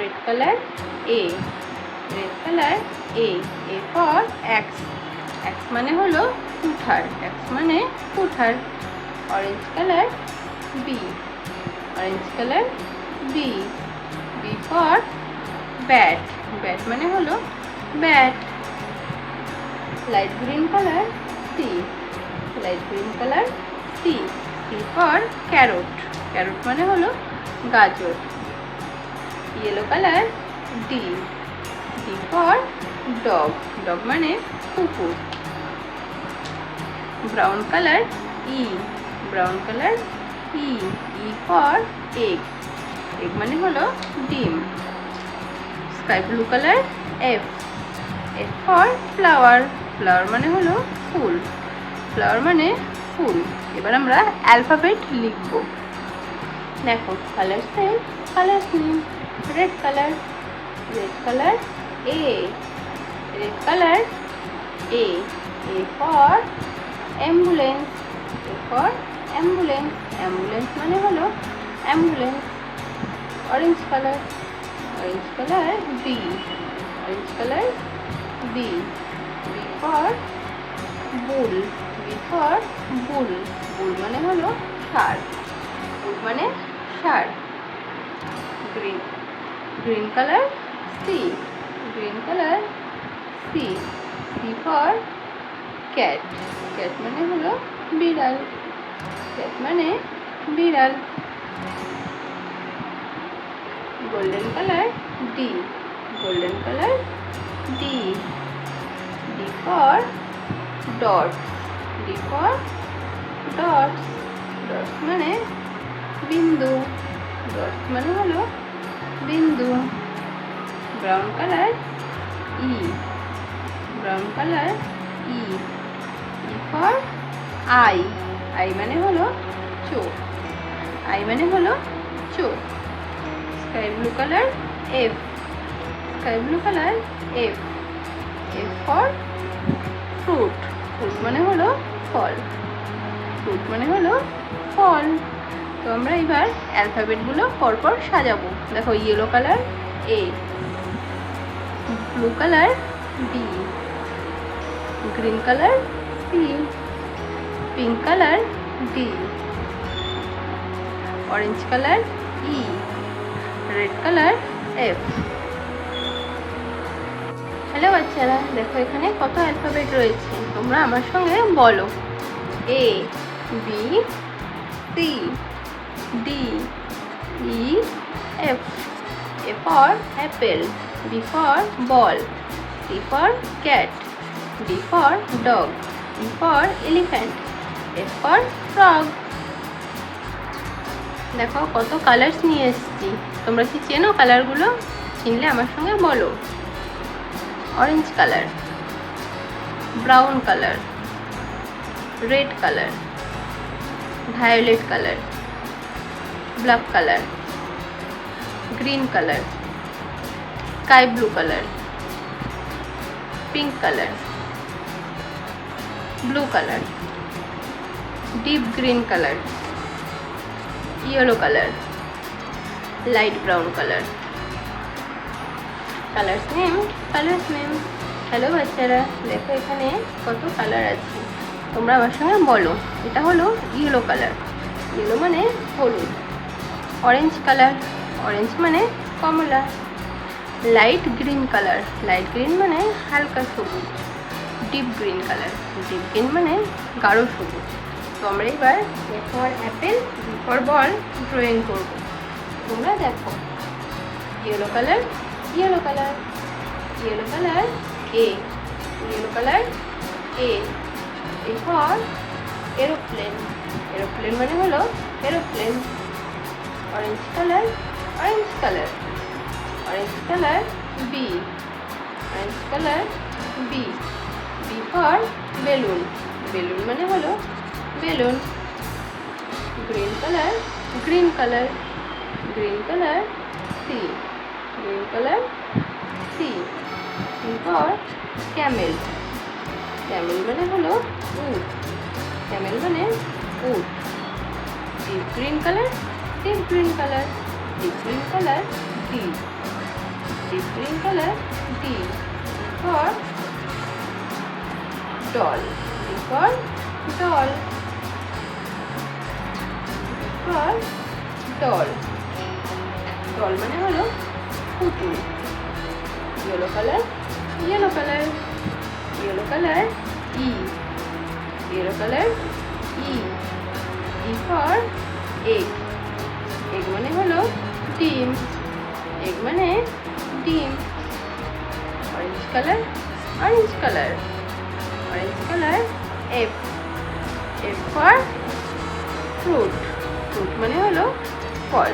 red color A, red color A for axe, axe মানে হলো কুঠার, axe মানে কুঠার। orange color B, orange color B, B for bat, bat মানে হলো bat। light green color C, light green color C, C for carrot, carrot মানে হলো গাজর। yellow color D, D for dog, dog মানে কুকুর। brown color E, brown color E, E for egg, egg মানে হলো ডিম। sky blue color F, F for flower, flower মানে হলো ফুল, flower মানে ফুল। এবার আমরা অ্যালফাবেট লিখব। দেখো colour same, colour same. Red colour, red colour A, red colour A, A for ambulance, A for ambulance, ambulance মানে হলো ambulance। Orange colour, orange colour B, orange colour B, B for bull, B for bull, bull মানে হলো ষাঁড়, bull মানে ষাঁড়। Green, green colour C, green colour C, C for cat, cat মানে হলো বিড়াল, cat মানে বিড়াল। Golden colour D, golden colour D, D for dots, D for dots, dots মানে বিন্দু, dots মানে হলো বিন্দু। Brown colour E, brown colour E, E for eye, eye মানে হলো চোখ, eye মানে হলো চোখ। Sky blue colour F, sky blue colour F, F for fruit, fruit মানে হলো ফল, fruit মানে হলো ফল। তো আমরা এবার অ্যালফাবেটগুলো পরপর সাজাবো। দেখো yellow colour A, blue colour B, green colour C, pink colour D, orange colour E, red colour F। Hello বাচ্চারা, দেখো এখানে কত অ্যালফাবেট রয়েছে, তোমরা আমার সঙ্গে বলো। A, B, C, D, E, F, A for apple, B for ball, C for cat, D for dog, E for elephant, F for frog। দেখো কত কালার্স নিয়ে এসেছি, তোমরা কি চেনো কালারগুলো? চিনলে আমার সঙ্গে বলো। Orange colour, brown colour, red colour, violet colour, black colour, green colour, sky blue colour, pink colour, blue colour, deep green colour, yellow colour, light brown colour. Colours name, colours name. Hello বাচ্চারা, দেখো এখানে কত colour আছে, তোমরা আমার সঙ্গে বলো। এটা হলো ইয়েলো কালার, ইয়েলো মানে হলুদ। অরেঞ্জ কালার, অরেঞ্জ মানে কমলা। Light green colour, light green মানে হালকা সবুজ। Deep green colour, deep green মানে গাঢ় সবুজ। তো আমরা এবার A for apple, B for ball drawing করব। তোমরা দেখো yellow colour, yellow colour, yellow colour A, yellow colour A, A for aeroplane, aeroplane মানে হলো aeroplane. Orange colour, orange colour, orange colour B, orange colour B, B for balloon, balloon মানে হলো balloon. Green colour, green colour, green colour C, green colour C, C for Camel, Camel মানে হলো উট, Camel মানে উট। Deep green colour, deep green colour, deep green colour D, deep green color, D for doll, D for doll, D for doll. doll মানে হলো পুতুল. yellow color, yellow color, yellow color, E, yellow color, E, E for egg, egg মানে হলো ডিম, egg মানে ডিম. orange color, orange color, orange color, F, F for fruit, fruit মানে হলো ফল.